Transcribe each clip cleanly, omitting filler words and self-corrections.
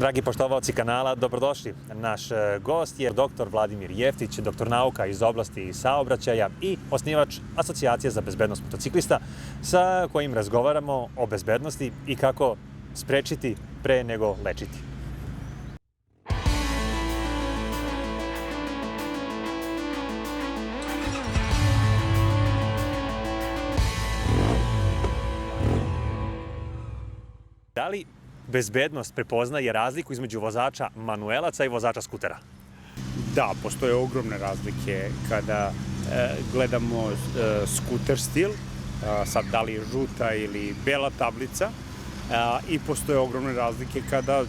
Dragi poštovaoci kanala, dobrodošli. Naš gost je dr. Vladimir Jeftić, doktor nauka iz oblasti saobraćaja i osnivač Asocijacije za bezbednost motociklista, sa kojim razgovaramo o bezbednosti i kako sprečiti pre nego lečiti. Da li bezbednost prepoznaje razliku između vozača manuelaca i vozača skutera? Da, postoje ogromne razlike kada gledamo skuter stil, sad da li je žuta ili bela tablica, i postoje ogromne razlike kada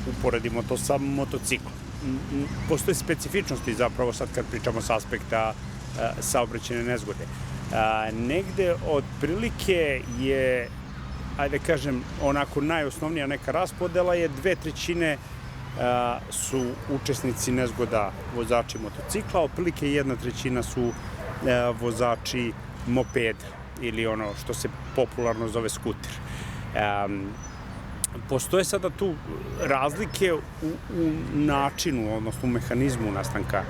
uporedimo to sa motociklom. Postoje specifičnosti zapravo sad kad pričamo s aspekta saobraćajne nezgode. Negde otprilike je, ajde kažem, onako najosnovnija neka raspodela je 2/3 su učesnici nezgoda vozači motocikla, otprilike 1/3 su vozači mopeda ili ono što se popularno zove skuter. Postoje sada tu razlike u načinu, odnosno u mehanizmu nastanka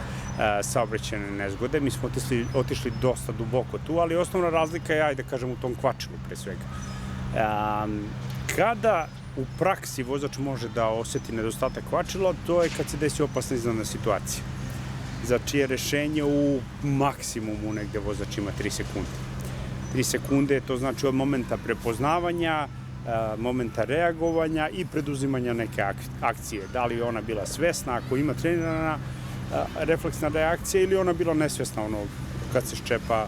saobraćajne nezgode. Mi smo otišli dosta duboko tu, ali osnovna razlika je, ajde kažem, u tom kvačilu pre svega. Kada u praksi vozač može da oseti nedostatak kvačila, to je kad se desi opasna iznenadna situacija, za čije rešenje u maksimumu negde vozač ima 3 sekunde. 3 sekunde, to znači od momenta prepoznavanja, momenta reagovanja i preduzimanja neke akcije. Da li je ona bila svesna, ako ima trenirana refleksna reakcija, ili ona bila nesvesna ono kad se ščepa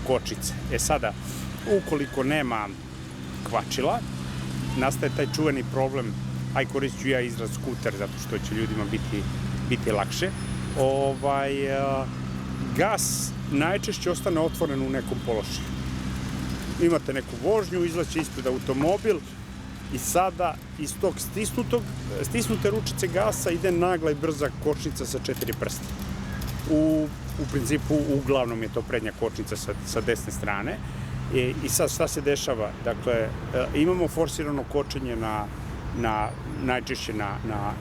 kočice. Sada, ukoliko nema kvačila, nastaje taj čuveni problem, koristit ću ja izraz skuter zato što će ljudima biti lakše. Gas najčešće ostane otvoren u nekom položaju. Imate neku vožnju, izlaće ispred automobil i sada iz tog stisnute ručice gasa ide nagla i brza kočnica sa 4 prsta. U principu, uglavnom je to prednja kočnica sa desne strane. I sad šta se dešava? Dakle, imamo forsirano kočenje najčešće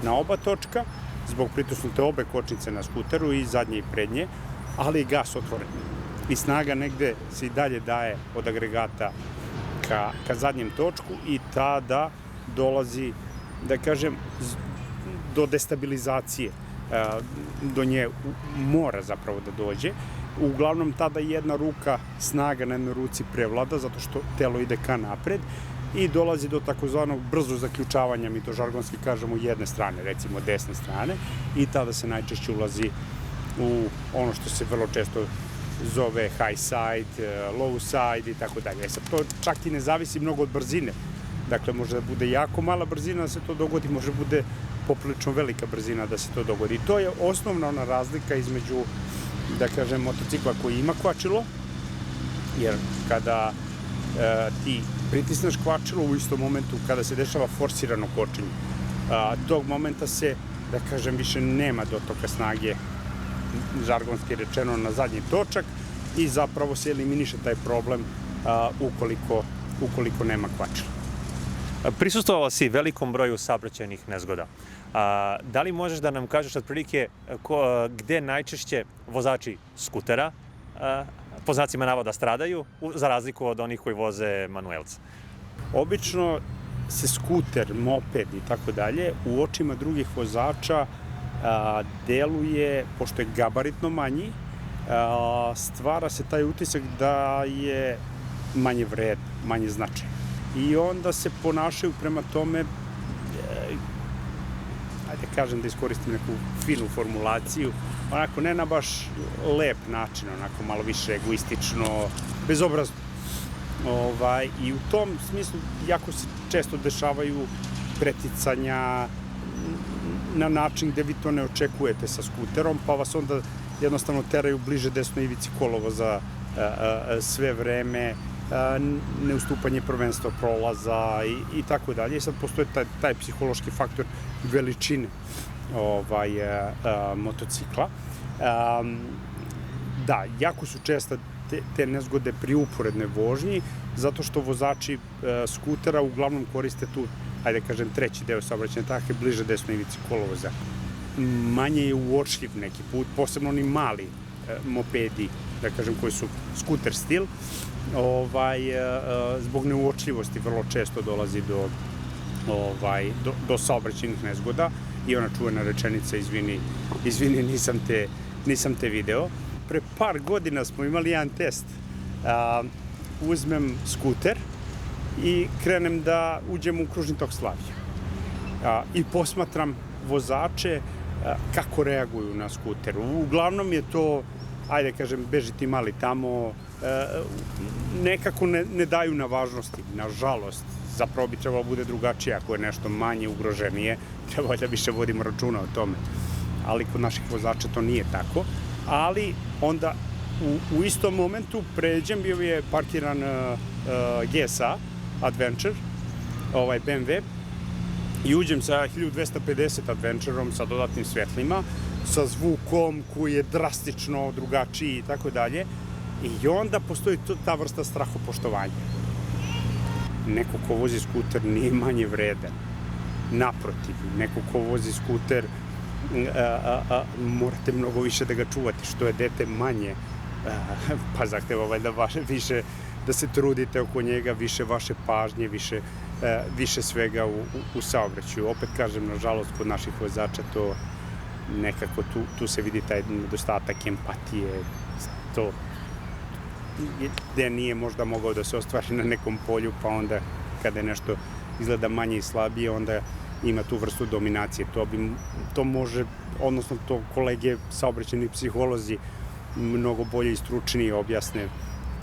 na oba točka, zbog pritisnute obe kočnice na skuteru, i zadnje i prednje, ali i gas otvoren. I snaga negde se i dalje daje od agregata ka zadnjem točku i tada dolazi, da kažem, do destabilizacije. Do nje mora zapravo da dođe. Uglavnom tada jedna ruka, snaga na jednoj ruci prevlada zato što telo ide ka napred i dolazi do takozvanog brzo zaključavanja, mi to žargonski kažemo, jedne strane, recimo desne strane, i tada se najčešće ulazi u ono što se vrlo često zove high side, low side i tako dalje. Sad to čak i ne zavisi mnogo od brzine. Dakle, može da bude jako mala brzina da se to dogodi, može da bude poprilično velika brzina da se to dogodi. I to je osnovna ona razlika između, da kažem, motocikla koji ima kvačilo, jer kada ti pritisneš kvačilo u istom momentu kada se dešava forsirano kočenje, tog momenta se, da kažem, više nema dotoka snage, žargonski rečeno, na zadnji točak, i zapravo se eliminiše taj problem ukoliko nema kvačila. Prisustvovao si velikom broju saobraćajnih nezgoda. Da li možeš da nam kažeš otprilike gde najčešće vozači skutera, po znacima navoda, stradaju, za razliku od onih koji voze manuelca? Obično se skuter, moped i tako dalje u očima drugih vozača deluje, pošto je gabaritno manji, stvara se taj utisak da je manje vredno, manje značajno. I onda se ponašaju prema tome, ajde kažem da iskoristim neku finu formulaciju, onako ne na baš lep način, onako malo više egoistično, bezobrazno. I u tom smislu jako se često dešavaju preticanja na način gde vi to ne očekujete sa skuterom, pa vas onda jednostavno teraju bliže desnoj ivici kolovoza sve vreme, neustupanje prvenstva prolaza i tako dalje. I sad postoji taj psihološki faktor veličine motocikla. Da, jako su česte te nezgode pri uporednoj vožnji, zato što vozači skutera uglavnom koriste tu ajde kažem, treći deo saobraćajne trake, bliže desnoj ivici kolovoza. Manje je uočljiv neki put, posebno oni mali mopedi, da kažem, koji su skuter stil, zbog neuočljivosti vrlo često dolazi do saobraćajnih nezgoda i ona čuvena rečenica izvini nisam te video. Pre par godina smo imali jedan test. Uzmem skuter i krenem da uđem u kružni tok Slavija. I posmatram vozače kako reaguju na skuteru. Uglavnom je to, ajde kažem, beži ti mali tamo, nekako ne daju na važnosti, nažalost. Zapravo bi trebalo bude drugačije ako je nešto manje ugroženije, treba da više vodimo računa o tome. Ali kod naših vozača to nije tako. Ali onda u istom momentu pređem, bio je parkiran GSA Adventure, BMW, i uđem sa 1250 Adventureom sa dodatnim svetlima, sa zvukom koji je drastično drugačiji i tako dalje. I onda postoji ta vrsta strahopoštovanja. Neko ko vozi skuter nije manje vredan. Naprotiv, neko ko vozi skuter morate mnogo više da ga čuvate. Što je dete manje, pa zahteva valjda više da se trudite oko njega, više vaše pažnje, više svega u saobraćaju. Opet kažem, nažalost, kod naših vozača to nekako, tu se vidi taj nedostatak empatije, to gde nije možda mogao da se ostvari na nekom polju, pa onda kada je nešto izgleda manje i slabije, onda ima tu vrstu dominacije. To može, odnosno to kolege saobraćajni psiholozi mnogo bolje i stručnije objasne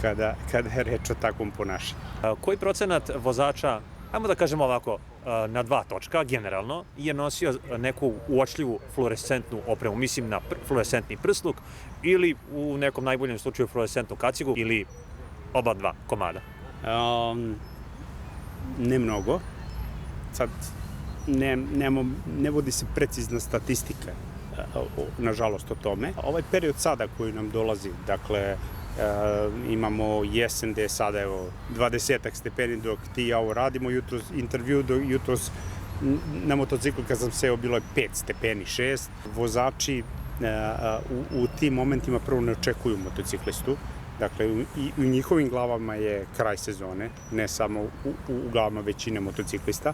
kada je reč o takvom ponašanju. Koji procenat vozača, ajmo da kažemo ovako, na 2 točka, generalno, je nosio neku uočljivu fluorescentnu opremu, mislim na fluorescentni prsluk ili u nekom najboljem slučaju fluorescentnu kacigu ili oba 2 komada? Ne mnogo. Sad, ne vodi se precizna statistika, nažalost, o tome. Ovaj period sada koji nam dolazi, dakle, imamo jesen gde je sada 20 stepeni dok ti i ja ovo radimo, intervju jutros na motociklu kad sam seo bilo je 5 stepeni, 6. Vozači u tim momentima prvo ne očekuju motociklistu, dakle i u njihovim glavama je kraj sezone, ne samo u glavama većine motociklista,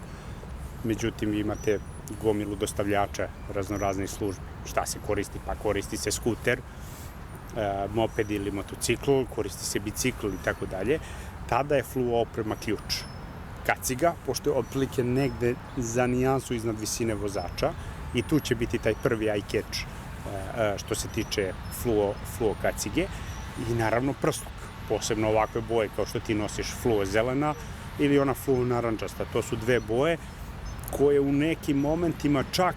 međutim imate gomilu dostavljača raznoraznih službi. Šta se koristi? Pa koristi se skuter, moped ili motocikl, koristi se bicikl i tako dalje. Tada je fluo oprema ključ. Kaciga, pošto je otprilike negde za nijansu iznad visine vozača i tu će biti taj prvi eye catch što se tiče fluo kacige i naravno prsluk, posebno ovakve boje kao što ti nosiš fluo zelena ili ona fluo narančasta. To su 2 boje koje u nekim momentima čak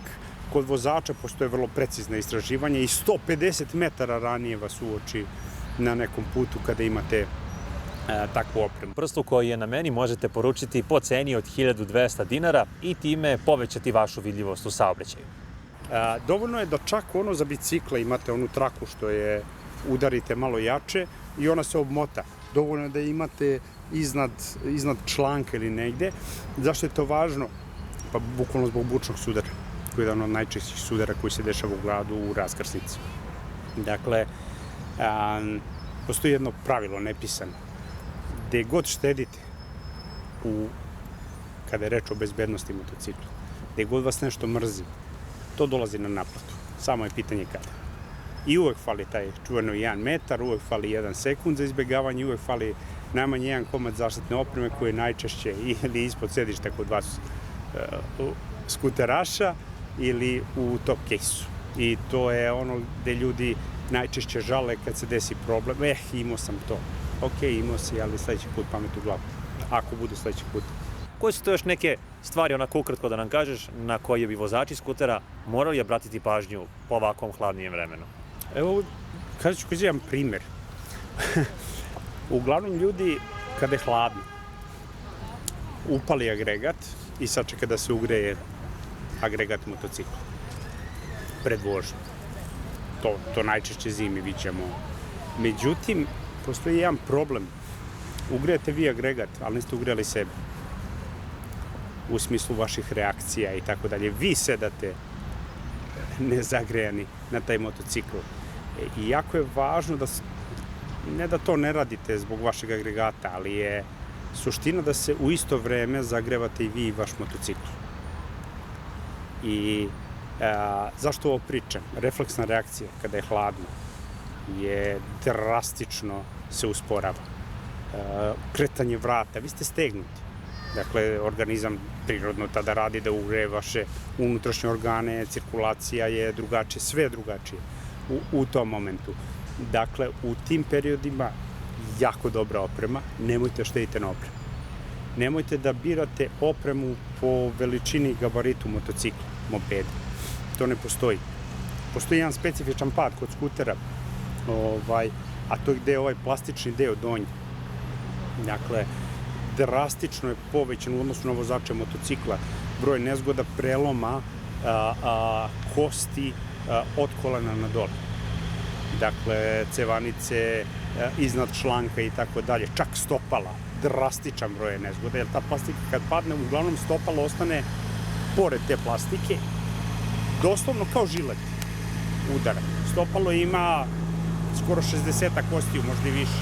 kod vozača postoje vrlo precizne istraživanja i 150 metara ranije vas uoči na nekom putu kada imate takvu opremu. Prsluk koji je na meni možete poručiti po ceni od 1200 dinara i time povećati vašu vidljivost u saobraćaju. Dovoljno je da čak ono za bicikle imate onu traku što je udarite malo jače i ona se obmota. Dovoljno je da imate iznad članka ili negde. Zašto je to važno? Pa bukvalno zbog bučnog sudara, koji je jedan od najčešćih sudara koji se dešava u gradu u raskrsnici. Dakle, postoji jedno pravilo nepisano. Gde god štedite kada je reč o bezbednosti motocikla, gde god vas nešto mrzi, to dolazi na naplatu. Samo je pitanje kada. I uvek fali taj čuveno 1 metar, uvek fali 1 sekund za izbegavanje, uvek fali najmanje 1 komad zaštitne opreme koje je najčešće ili ispod sedišta kod vas skuteraša ili u top case-u. I to je ono gde ljudi najčešće žale kad se desi problem. Imao sam to. Ok, imao si, ali sledeći put pamet u glavu. Ako bude sledeći put. Koje su to još neke stvari, onako ukratko da nam kažeš, na koje bi vozači skutera morali obratiti pažnju po ovakvom hladnijem vremenu? Evo, kažu ću jedan primer. Uglavnom ljudi, kada je hladno, upali agregat i sačeka da se ugreje agregat motocikla pred vožnjom. To najčešće zimi viđamo. Međutim, postoji jedan problem. Ugrejete vi agregat, ali niste ugrejali sebe. u smislu vaših reakcija i tako dalje. Vi sedate nezagrejani na taj motocikl. I jako je važno ne da to ne radite zbog vašeg agregata, ali je suština da se u isto vreme zagrevate i vi i vaš motocikl. I zašto ovo pričam? Refleksna reakcija kada je hladno je drastično se usporava. Kretanje vrata, vi ste stegnuti. Dakle, organizam prirodno tada radi da ugreje vaše unutrašnje organe, cirkulacija je drugačija, sve je drugačije u tom momentu. Dakle, u tim periodima jako dobra oprema, nemojte štedite na opremu. Nemojte da birate opremu po veličini i gabaritu motocikla, mopeda. To ne postoji. Postoji jedan specifičan pad kod skutera, a to je gde je ovaj plastični deo donji. Dakle, drastično je povećan u odnosu na vozače motocikla broj nezgoda, preloma kosti od kolena na dole. Dakle, cevanice, iznad članka i tako dalje, čak stopala, drastičan broj nezgoda, jer ta plastika kad padne, uglavnom stopalo ostane pored te plastike, doslovno kao žilet udara. Stopalo ima skoro 60 kostiju, možda i više,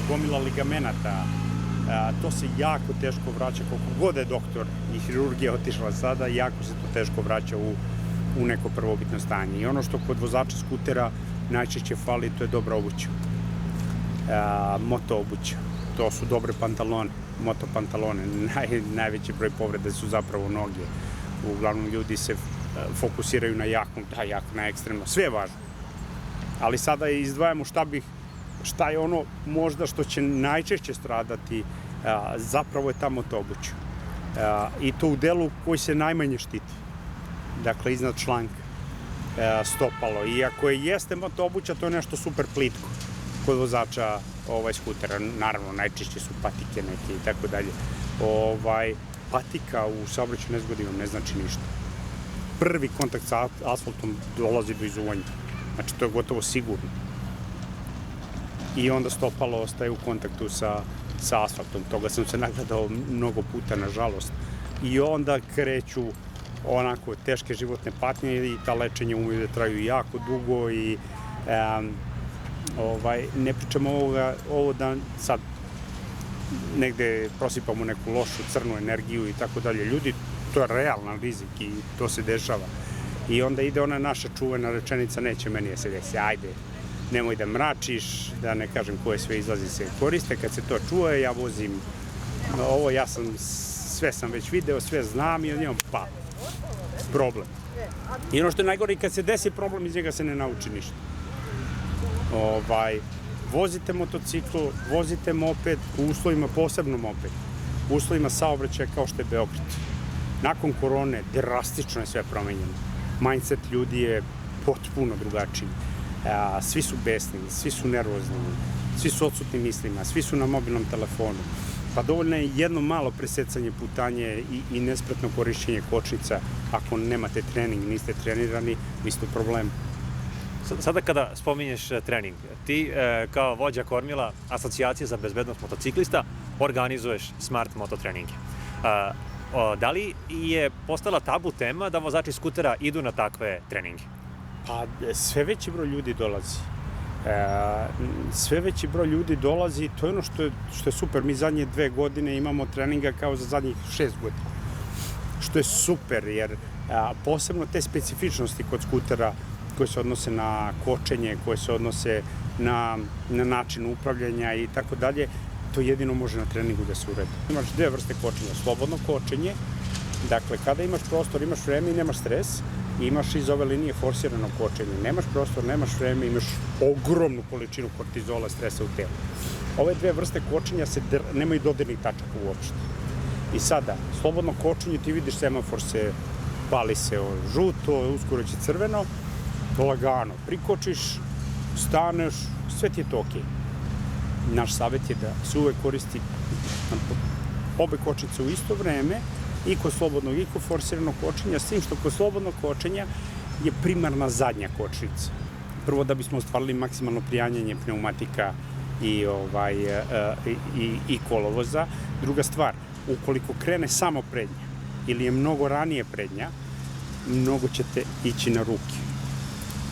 gomila ligamenata, to se jako teško vraća, koliko god je doktor i hirurgija otišla sada, jako se to teško vraća u neko prvobitno stanje. I ono što kod vozača skutera najčešće fali, to je dobra obuća. Moto obuća. To su dobre pantalone, moto pantalone. Najveći broj povrede su zapravo noge. Uglavnom ljudi se fokusiraju na jako, na ekstremno. Sve je važno. Ali sada izdvajamo šta je ono možda što će najčešće stradati, zapravo je ta moto obuća. I to u delu koji se najmanje štiti. Dakle, iznad članka, stopalo. I ako jeste moto obuća, to je nešto super plitko kod vozača skutera. Naravno, najčešće su patike neke i tako dalje. Patika u saobraćaju nezgodi vam ne znači ništa. Prvi kontakt sa asfaltom dolazi do izuvanja. Znači, to je gotovo sigurno. I onda stopalo ostaje u kontaktu sa asfaltom. Toga sam se nagledao mnogo puta, nažalost. I onda kreću onako teške životne patnje i ta lečenja umeju da traju jako dugo i ne pričamo ovo da sad negde prosipamo neku lošu crnu energiju i tako dalje. Ljudi, to je realan rizik i to se dešava. I onda ide ona naša čuvena rečenica, neće meni se desi, ajde, nemoj da mračiš, da ne kažem koje sve izlazi se koriste. Kad se to čuje, ja vozim ovo, sve sam već video, sve znam i od njom problem. I ono što je najgore, kad se desi problem, iz njega se ne nauči ništa. Vozite motocikl, vozite moped u uslovima, posebno moped, u uslovima saobraćaja kao što je Beograd. Nakon korone drastično je sve promenjeno. Mindset ljudi je potpuno drugačiji. Svi su besni, svi su nervozni, svi su odsutni mislima, svi su na mobilnom telefonu. Pa dovoljno je jedno malo presecanje putanje i nespretno korišćenje kočnica. Ako nemate trening, niste trenirani, vi ste u problemu. Sada kada spominješ trening, ti kao vođa kormila Asocijacije za bezbednost motociklista organizuješ smart moto treninge. Da li je postala tabu tema da vozači skutera idu na takve treninge? Pa sve veći broj ljudi dolazi. Sve veći broj ljudi dolazi, to je ono što je super. Mi zadnje 2 godine imamo treninga kao za zadnjih 6 godina. Što je super, jer posebno te specifičnosti kod skutera koje se odnose na kočenje, koje se odnose na način upravljanja i tako dalje, to jedino može na treningu da se uredi. Imaš 2 vrste kočenja. Slobodno kočenje, dakle, kada imaš prostor, imaš vreme i nemaš stres, imaš iz ove linije forsirano kočenje. Nemaš prostor, nemaš vreme, imaš ogromnu količinu kortizola, stresa u telu. Ove 2 vrste kočenja nemaju dodirnih tačaka uopšte. I sada, slobodno kočenje, ti vidiš semafor pali se žuto, uskoro će crveno, lagano prikočiš, staneš, sve ti je to okej. Naš savjet je da se uvek koristi obe kočnice u isto vreme, i kod slobodnog i kod forsiranog kočenja, s tim što kod slobodnog kočenja je primarna zadnja kočnica. Prvo, da bismo ostvarili maksimalno prijanjanje pneumatika i kolovoza. Druga stvar, ukoliko krene samo prednja ili je mnogo ranije prednja, mnogo ćete ići na ruke.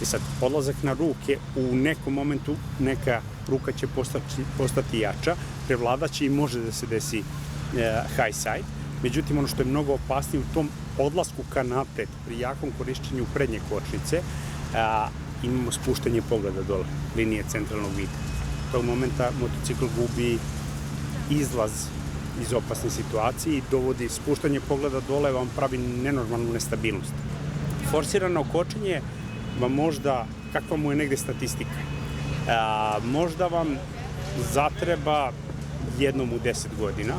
I sad, odlazak na ruke, u nekom momentu neka ruka će postati jača, prevladaće i može da se desi high side. Međutim, ono što je mnogo opasnije u tom odlasku ka napred, pri jakom korišćenju prednje kočnice, imamo spuštanje pogleda dole, linije centralnog vida. Tog momenta motocikl gubi izlaz iz opasne situacije i dovodi spuštanje pogleda dole, vam pravi nenormalnu nestabilnost. Forsirano kočenje vam možda, kakva mu je negde statistika, možda vam zatreba jednom u 10 godina,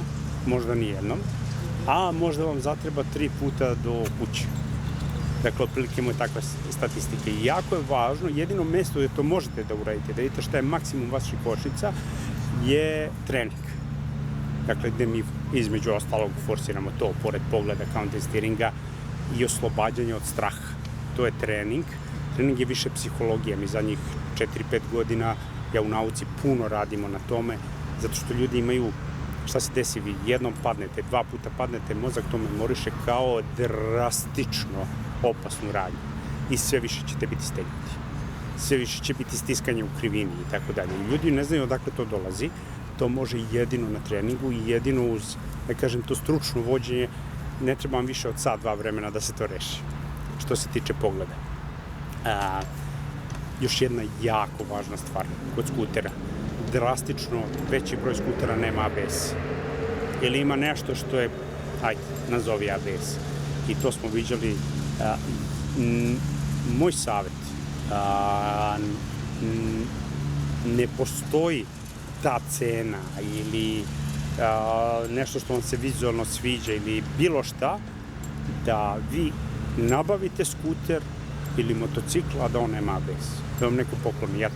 možda ni jednom, a možda vam zatreba 3 puta do kuće. Dakle, otprilike mu je takva statistika. I jako je važno, jedino mesto gde to možete da uradite, da vidite šta je maksimum vaših kočnica, je trening. Dakle, gde mi između ostalog forsiramo to, pored pogleda, counter steeringa i oslobađanja od straha. To je trening. Trening je više psihologija. Mi zadnjih 4-5 godina, ja u nauci puno radimo na tome, zato što ljudi imaju, šta se desi, vi jednom padnete, 2 puta padnete, mozak to memoriše kao drastično opasnu radnju. I sve više ćete biti stegnuti. Sve više će biti stiskanje u krivini i tako dalje. I ljudi ne znaju odakle to dolazi. To može jedino na treningu i jedino uz, da kažem, to stručno vođenje. Ne treba vam više od sat, 2 vremena da se to reši. Što se tiče pogleda. Još jedna jako važna stvar kod skutera. Drastično veći broj skutera nema ABS. Ili ima nešto što je, ajde, nazovi ABS. I to smo viđali. Moj savjet, ne postoji ta cena ili nešto što vam se vizualno sviđa ili bilo šta, da vi nabavite skuter ili motocikl, a da on nema ABS. Da vam neko pokloni, ja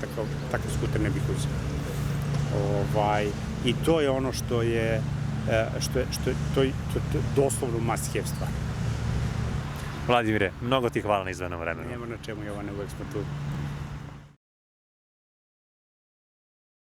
takav skuter ne bih uzeo. I to je ono što je doslovno must have stvar. Vladimire, mnogo ti hvala na izdvojenom vremenu. Nema na čemu, Jovane, uvek smo tu.